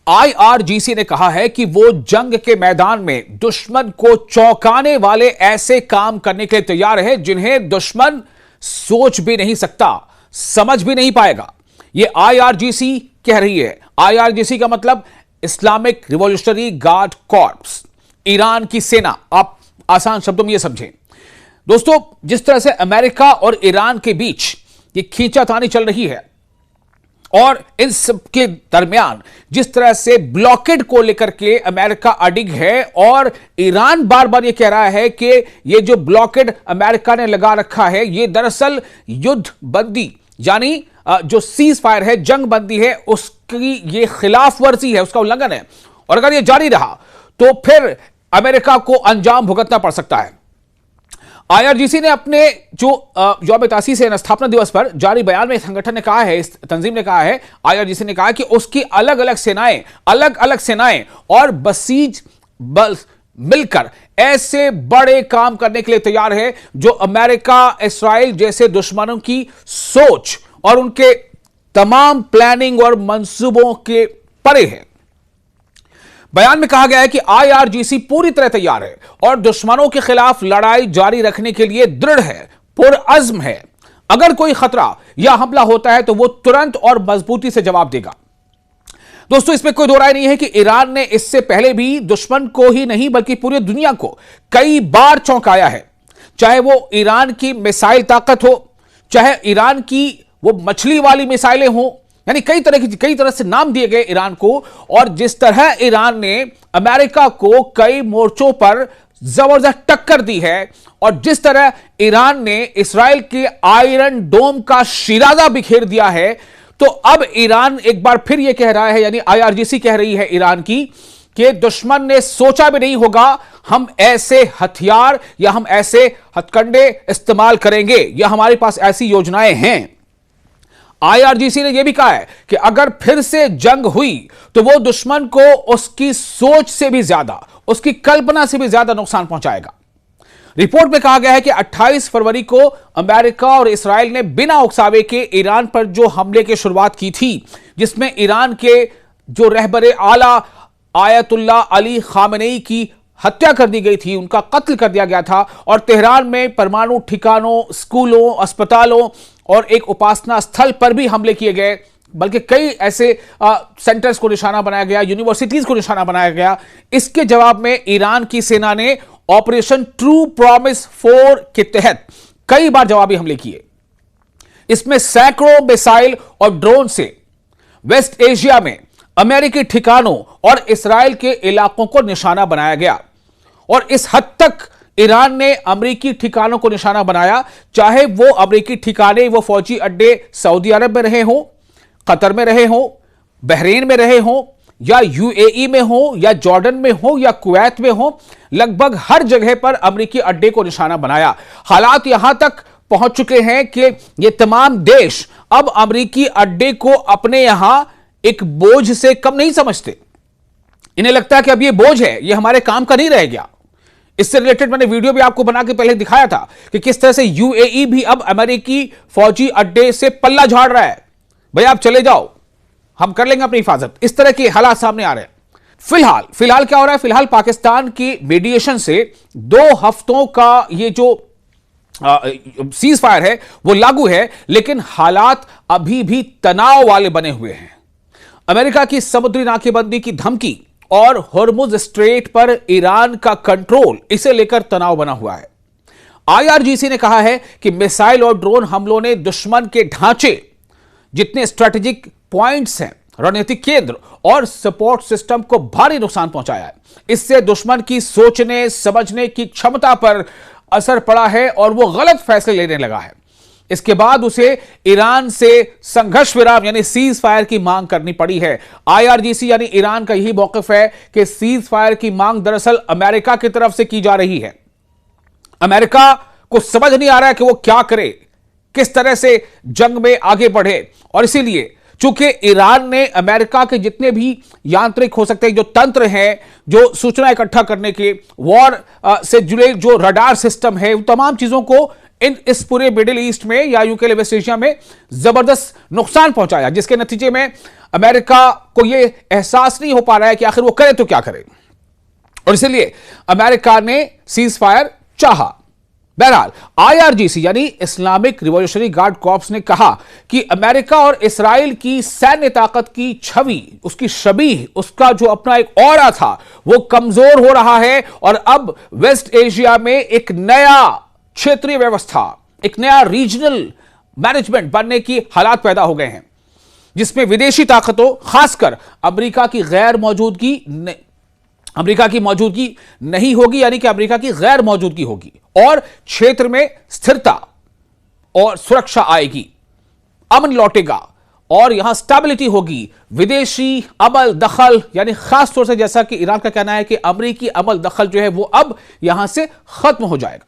IRGC ने कहा है कि वो जंग के मैदान में दुश्मन को चौंकाने वाले ऐसे काम करने के लिए तैयार है जिन्हें दुश्मन सोच भी नहीं सकता, समझ भी नहीं पाएगा। ये आईआरजीसी कह रही है। आईआरजीसी का मतलब Islamic revolutionary guard corps, Iran की सेना। आप आसान शब्दों में ये समझें दोस्तों, जिस तरह से अमेरिका और ईरान के बीच ये खींचातानी चल रही है और इन सब के दरमियान जिस तरह से ब्लॉकेड को लेकर के अमेरिका अडिग है और ईरान बार बार ये कह रहा है कि ये जो ब्लॉकेड अमेरिका ने लगा रखा है ये दरअसल युद्ध बंदी यानी जो सीज फायर है, जंग बंदी है, उसकी ये खिलाफ वर्जी है, उसका उल्लंघन है। और अगर ये जारी रहा तो फिर अमेरिका को अंजाम भुगतना पड़ सकता है। आईआरजीसी ने अपने जो यौम तासीस है स्थापना दिवस पर जारी बयान में संगठन ने कहा है, इस तंजीम ने कहा है, आईआरजीसी ने कहा कि उसकी अलग अलग सेनाएं और बसीज बल मिलकर ऐसे बड़े काम करने के लिए तैयार है जो अमेरिका, इस्राइल जैसे दुश्मनों की सोच और उनके तमाम प्लानिंग और मंसूबों के परे है। बयान में कहा गया है कि आईआरजीसी पूरी तरह तैयार है और दुश्मनों के खिलाफ लड़ाई जारी रखने के लिए दृढ़ है, पुरअज़्म है। अगर कोई खतरा या हमला होता है तो वो तुरंत और मजबूती से जवाब देगा। दोस्तों, इसमें कोई दो राय नहीं है कि ईरान ने इससे पहले भी दुश्मन को ही नहीं बल्कि पूरी दुनिया को कई बार चौंकाया है। चाहे वो ईरान की मिसाइल ताकत हो, चाहे ईरान की वो मछली वाली मिसाइलें हो, यानी कई तरह से नाम दिए गए ईरान को। और जिस तरह ईरान ने अमेरिका को कई मोर्चों पर जबरदस्त टक्कर दी है और जिस तरह ईरान ने इस्राइल के आयरन डोम का शिराजा बिखेर दिया है, तो अब ईरान एक बार फिर यह कह रहा है, यानी आईआरजीसी कह रही है ईरान की, कि दुश्मन ने सोचा भी नहीं होगा हम ऐसे हथियार या हम ऐसे हथकंडे इस्तेमाल करेंगे या हमारे पास ऐसी योजनाएं हैं। आईआरजीसी ने यह भी कहा है कि अगर फिर से जंग हुई तो वो दुश्मन को उसकी सोच से भी ज्यादा, उसकी कल्पना से भी ज्यादा नुकसान पहुंचाएगा। रिपोर्ट में कहा गया है कि 28 फरवरी को अमेरिका और इस्राइल ने बिना उकसावे के ईरान पर जो हमले की शुरुआत की थी, जिसमें ईरान के जो रहबरे आला आयतुल्लाह अली खामेनेई की हत्या कर दी गई थी, उनका कत्ल कर दिया गया था और तेहरान में परमाणु ठिकानों, स्कूलों, अस्पतालों और एक उपासना स्थल पर भी हमले किए गए। बल्कि कई ऐसे सेंटर्स को निशाना बनाया गया, यूनिवर्सिटीज को निशाना बनाया गया। इसके जवाब में ईरान की सेना ने ऑपरेशन ट्रू प्रॉमिस 4 के तहत कई बार जवाबी हमले किए। इसमें सैकड़ों मिसाइल और ड्रोन से वेस्ट एशिया में अमेरिकी ठिकानों और इस्राइल के इलाकों को निशाना बनाया गया। और इस हद तक ईरान ने अमेरिकी ठिकानों को निशाना बनाया, चाहे वो अमेरिकी ठिकाने, वो फौजी अड्डे सऊदी अरब में रहे हों, कतर में रहे हों, बहरीन में रहे हों, या यूएई में हो, या जॉर्डन में हो, या कुवैत में हो, लगभग हर जगह पर अमेरिकी अड्डे को निशाना बनाया। हालात यहां तक पहुंच चुके हैं कि ये तमाम देश अब अमेरिकी अड्डे को अपने यहां एक बोझ से कम नहीं समझते। इन्हें लगता है कि अब ये बोझ है, ये हमारे काम का नहीं रह गया। इससे रिलेटेड मैंने वीडियो भी आपको बना के पहले दिखाया था कि किस तरह से यूएई भी अब अमेरिकी फौजी अड्डे से पल्ला झाड़ रहा है। भाई आप चले जाओ, हम कर लेंगे अपनी हिफाजत। इस तरह के हालात सामने आ रहे हैं। फिलहाल क्या हो रहा है? फिलहाल पाकिस्तान की मीडिएशन से 2 हफ्तों का ये जो सीज फायर है वो लागू है, लेकिन हालात अभी भी तनाव वाले बने हुए हैं। अमेरिका की समुद्री नाकेबंदी की धमकी और हॉर्मुज स्ट्रेट पर ईरान का कंट्रोल, इसे लेकर तनाव बना हुआ है। आईआरजीसी ने कहा है कि मिसाइल और ड्रोन हमलों ने दुश्मन के ढांचे, जितने स्ट्रेटेजिक पॉइंट्स हैं, रणनीतिक केंद्र और सपोर्ट सिस्टम को भारी नुकसान पहुंचाया है। इससे दुश्मन की सोचने समझने की क्षमता पर असर पड़ा है और वो गलत फैसले लेने लगा है। इसके बाद उसे ईरान से संघर्ष विराम यानी सीज फायर की मांग करनी पड़ी है। आईआरजीसी यानी ईरान का यही मौकफ है कि सीज फायर की मांग दरअसल अमेरिका की तरफ से की जा रही है। अमेरिका को समझ नहीं आ रहा है कि वो क्या करे, किस तरह से जंग में आगे बढ़े। और इसीलिए चूंकि ईरान ने अमेरिका के जितने भी यांत्रिक हो सकते हैं जो तंत्र हैं, जो सूचना इकट्ठा करने के, वॉर से जुड़े जो रडार सिस्टम है, उन तमाम चीजों को इस पूरे मिडिल ईस्ट में या यूके वेस्ट एशिया में जबरदस्त नुकसान पहुंचाया, जिसके नतीजे में अमेरिका को यह एहसास नहीं हो पा रहा है कि आखिर वो करे तो क्या करे, और इसलिए अमेरिका ने सीज फायर चाहा। बहरहाल आईआरजीसी यानी इस्लामिक रिवॉल्यूशनरी गार्ड कॉर्प्स ने कहा कि अमेरिका और इस्राइल की सैन्य ताकत की छवि, उसकी शबीह, उसका जो अपना एक ऑरा था वो कमजोर हो रहा है, और अब वेस्ट एशिया में एक नया क्षेत्रीय व्यवस्था, एक नया रीजनल मैनेजमेंट बनने की हालात पैदा हो गए हैं, जिसमें विदेशी ताकतों, खासकर अमेरिका की मौजूदगी नहीं होगी, यानी कि अमेरिका की गैर मौजूदगी होगी, और क्षेत्र में स्थिरता और सुरक्षा आएगी, अमन लौटेगा और यहां स्टेबिलिटी होगी। विदेशी अमल दखल, यानी खास तौर से जैसा कि ईरान का कहना है कि अमेरिकी अमल दखल जो है वो अब यहां से खत्म हो जाएगा।